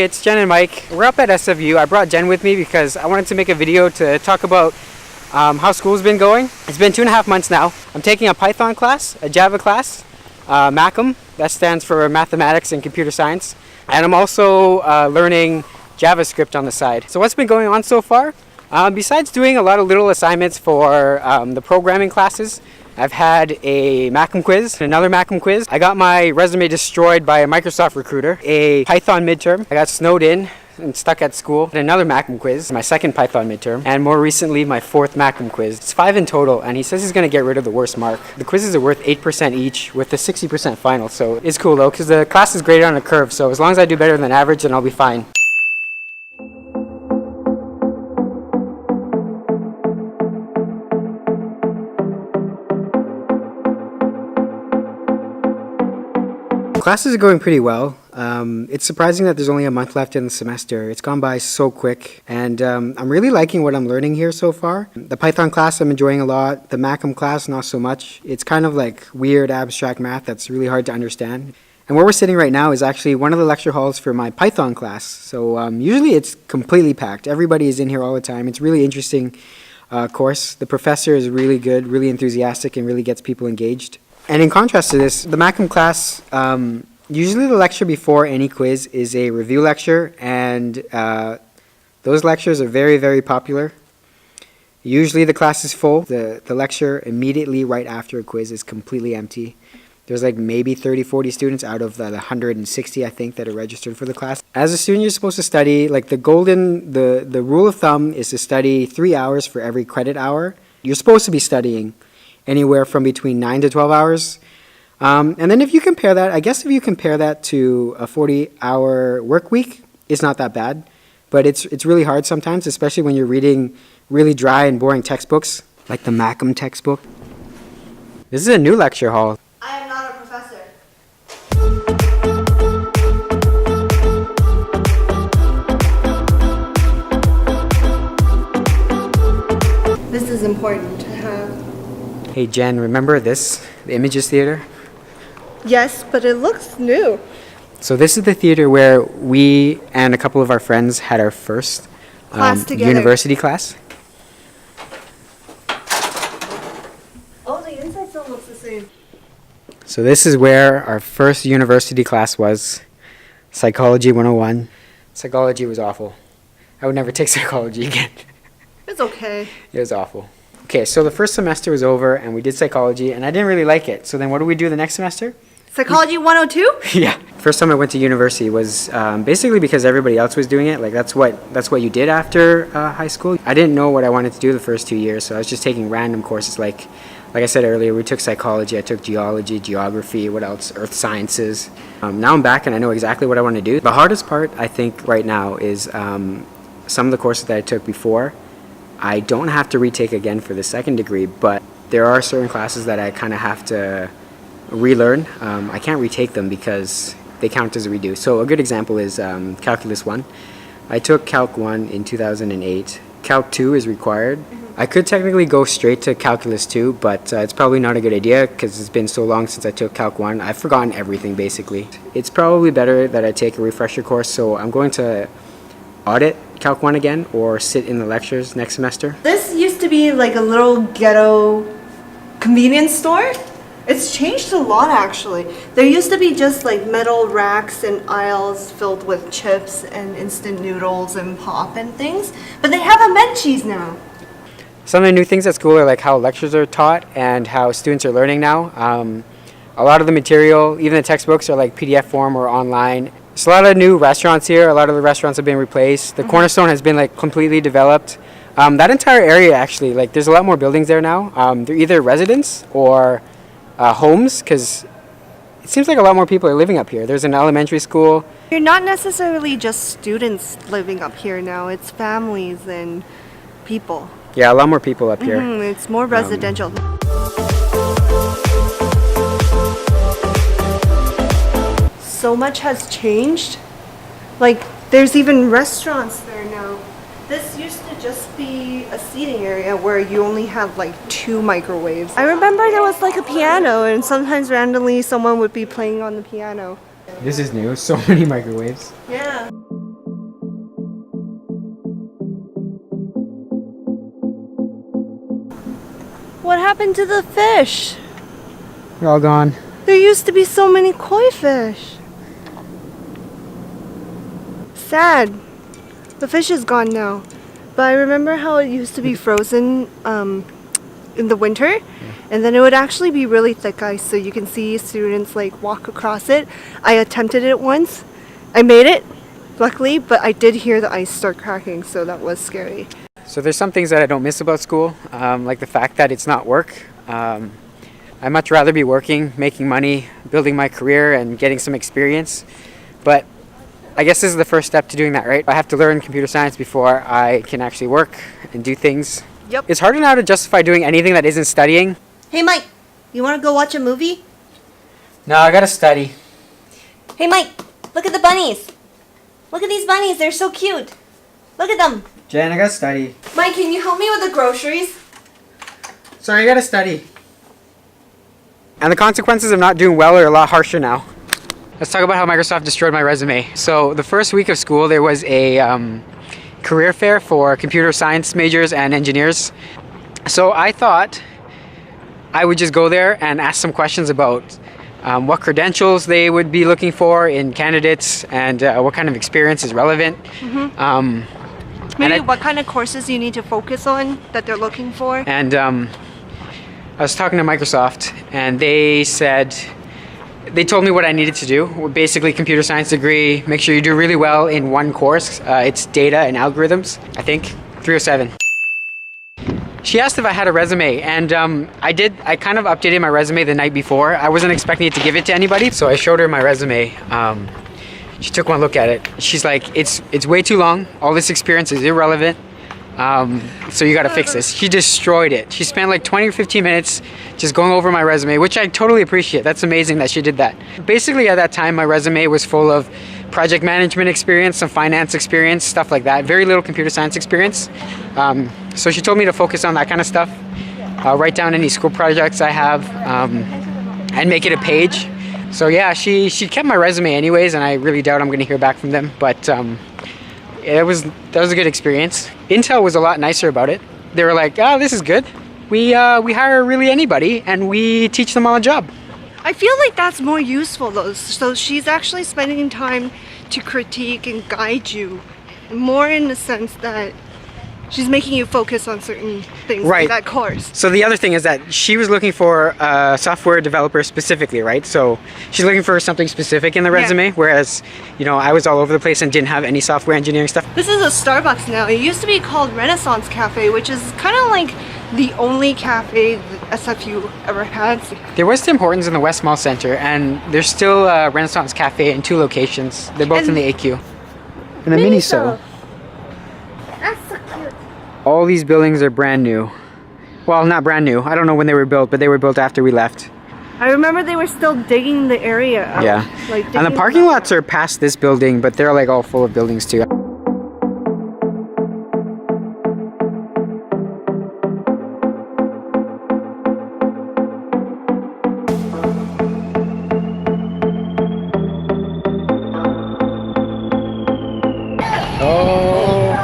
Hey, it's Jen and Mike. We're up at SFU. I brought Jen with me because I wanted to make a video to talk about how school's been going. It's been 2.5 months now. I'm taking a Python class, a Java class, MACM, that stands for Mathematics and Computer Science. And I'm also learning JavaScript on the side. So what's been going on so far? Besides doing a lot of little assignments for the programming classes, I've had a MACM quiz, another MACM quiz. I got my resume destroyed by a Microsoft recruiter, a Python midterm. I got snowed in and stuck at school. Another MACM quiz, my second Python midterm, and more recently my fourth MACM quiz. It's 5 in total, and he says he's going to get rid of the worst mark. The quizzes are worth 8% each with a 60% final, so it's cool though, because the class is graded on a curve, so as long as I do better than average, then I'll be fine. Classes are going pretty well. It's surprising that there's only a month left in the semester. It's gone by so quick, and I'm really liking what I'm learning here so far. The Python class I'm enjoying a lot. The MACM class, not so much. It's kind of like weird abstract math that's really hard to understand. And where we're sitting right now is actually one of the lecture halls for my Python class. So usually it's completely packed. Everybody is in here all the time. It's a really interesting course. The professor is really good, really enthusiastic, and really gets people engaged. And in contrast to this, the MACM class, usually the lecture before any quiz is a review lecture, and those lectures are very, very popular. Usually the class is full. The lecture immediately right after a quiz is completely empty. There's like maybe 30, 40 students out of the 160, I think, that are registered for the class. As a student, you're supposed to study, like the rule of thumb is to study 3 hours for every credit hour. You're supposed to be studying anywhere from between 9 to 12 hours. And then if you compare that, I guess if you compare that to a 40-hour work week, it's not that bad. But it's really hard sometimes, especially when you're reading really dry and boring textbooks, like the MACM textbook. This is a new lecture hall. I am not a professor. This is important to have. Hey Jen, remember this, the Images Theater? Yes, but it looks new. So this is the theater where we and a couple of our friends had our first university class. Oh, the inside still looks the same. So this is where our first university class was, Psychology 101. Psychology was awful. I would never take psychology again. It's okay. It was awful. Okay, so the first semester was over and we did psychology and I didn't really like it. So then what do we do the next semester? Psychology 102? Yeah. First time I went to university was basically because everybody else was doing it. Like that's what you did after high school. I didn't know what I wanted to do the first 2 years, so I was just taking random courses. Like I said earlier, we took psychology, I took geology, geography, what else? Earth sciences. Now I'm back and I know exactly what I want to do. The hardest part, I think, right now is some of the courses that I took before. I don't have to retake again for the second degree, but there are certain classes that I kind of have to relearn. I can't retake them because they count as a redo. So a good example is Calculus 1. I took Calc 1 in 2008. Calc 2 is required. I could technically go straight to Calculus 2, but it's probably not a good idea because it's been so long since I took Calc 1. I've forgotten everything basically. It's probably better that I take a refresher course, so I'm going to audit Calc 1 again or sit in the lectures next semester. This used to be like a little ghetto convenience store. It's changed a lot actually. There used to be just like metal racks and aisles filled with chips and instant noodles and pop and things, but they have a Menchie's now. Some of the new things at school are like how lectures are taught and how students are learning now. A lot of the material, even the textbooks, are like PDF form or online. There's a lot of new restaurants here. A lot of the restaurants have been replaced. The Cornerstone has been like completely developed. That entire area actually, like there's a lot more buildings there now. They're either residents or homes, because it seems like a lot more people are living up here. There's an elementary school. You're not necessarily just students living up here now. It's families and people. Yeah, a lot more people up here. It's more residential. So much has changed. Like, there's even restaurants there now. This used to just be a seating area where you only had like 2 microwaves. I remember there was like a piano, and sometimes randomly someone would be playing on the piano. This is new. So many microwaves. Yeah. What happened to the fish? They're all gone. There used to be so many koi fish. Sad. The fish is gone now. But I remember how it used to be frozen in the winter. And then it would actually be really thick ice, so you can see students like walk across it. I attempted it once. I made it, luckily, but I did hear the ice start cracking, so that was scary. So there's some things that I don't miss about school, like the fact that it's not work. I'd much rather be working, making money, building my career, and getting some experience. But I guess this is the first step to doing that, right? I have to learn computer science before I can actually work and do things. Yep. It's harder now to justify doing anything that isn't studying. Hey Mike, you want to go watch a movie? No, I gotta study. Hey Mike, look at the bunnies. Look at these bunnies, they're so cute. Look at them. Jen, I gotta study. Mike, can you help me with the groceries? Sorry, I gotta study. And the consequences of not doing well are a lot harsher now. Let's talk about how Microsoft destroyed my resume. So the first week of school, there was a career fair for computer science majors and engineers. So I thought I would just go there and ask some questions about what credentials they would be looking for in candidates and what kind of experience is relevant. Maybe what kind of courses you need to focus on that they're looking for. And I was talking to Microsoft, and they told me what I needed to do. Basically, computer science degree, make sure you do really well in one course. It's data and algorithms, I think, 307. She asked if I had a resume, and I did. I kind of updated my resume the night before. I wasn't expecting to give it to anybody, so I showed her my resume. She took one look at it. She's like, it's way too long. All this experience is irrelevant. So you gotta fix this. She destroyed it. She spent like 20 or 15 minutes just going over my resume, which I totally appreciate. That's amazing that she did that. Basically at that time, my resume was full of project management experience, some finance experience, stuff like that. Very little computer science experience. So she told me to focus on that kind of stuff. Write down any school projects I have and make it a page. So yeah, she kept my resume anyways, and I really doubt I'm gonna hear back from them, but that was a good experience. Intel was a lot nicer about it. They were like, oh, this is good. We hire really anybody and we teach them on the job. I feel like that's more useful though. So she's actually spending time to critique and guide you more in the sense that she's making you focus on certain things Right. like that course. So the other thing is that she was looking for a software developer specifically, right? So she's looking for something specific in the resume, whereas, you know, I was all over the place and didn't have any software engineering stuff. This is a Starbucks now. It used to be called Renaissance Cafe, which is kind of like the only cafe that SFU ever had. There was Tim Hortons in the West Mall Center, and there's still a Renaissance Cafe in 2 locations. They're both in the AQ. And a Miniso. That's so cute. All these buildings are brand new. Well, not brand new. I don't know when they were built, but they were built after we left. I remember they were still digging the area out. Yeah. Like And the parking lots are past this building, but they're like all full of buildings too. Oh.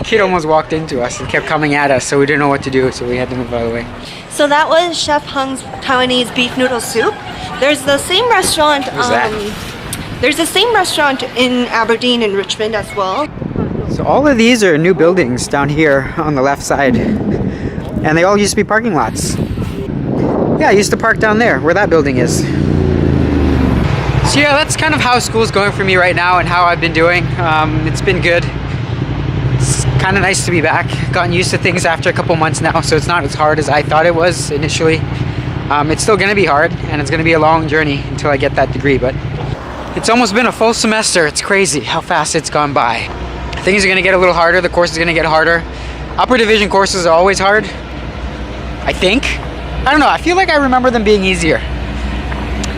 Kid almost walked into us and kept coming at us, so we didn't know what to do, so we had to move out of the way. So that was Chef Hung's Taiwanese beef noodle soup. There's the same restaurant. Where's that? There's the same restaurant in Aberdeen and Richmond as well. So all of these are new buildings down here on the left side, and they all used to be parking lots. Yeah, I used to park down there where that building is. So yeah, that's kind of how school's going for me right now and how I've been doing. It's been good. It's kind of nice to be back. Gotten used to things after a couple months now, so it's not as hard as I thought it was initially. It's still going to be hard, and it's going to be a long journey until I get that degree, but it's almost been a full semester. It's crazy how fast it's gone by. Things are going to get a little harder. The course is going to get harder. Upper division courses are always hard, I think. I don't know. I feel like I remember them being easier.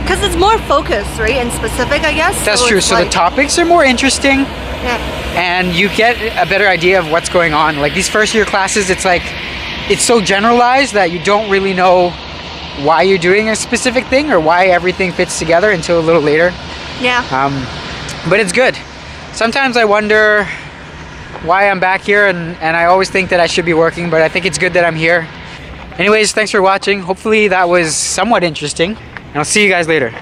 Because it's more focused, right? And specific, I guess. That's true. So the topics are more interesting. Yeah. And you get a better idea of what's going on. Like these first year classes, it's like, it's so generalized that you don't really know why you're doing a specific thing or why everything fits together until a little later. Yeah. But it's good. Sometimes I wonder why I'm back here, and I always think that I should be working, but I think it's good that I'm here. Anyways, thanks for watching. Hopefully that was somewhat interesting, and I'll see you guys later.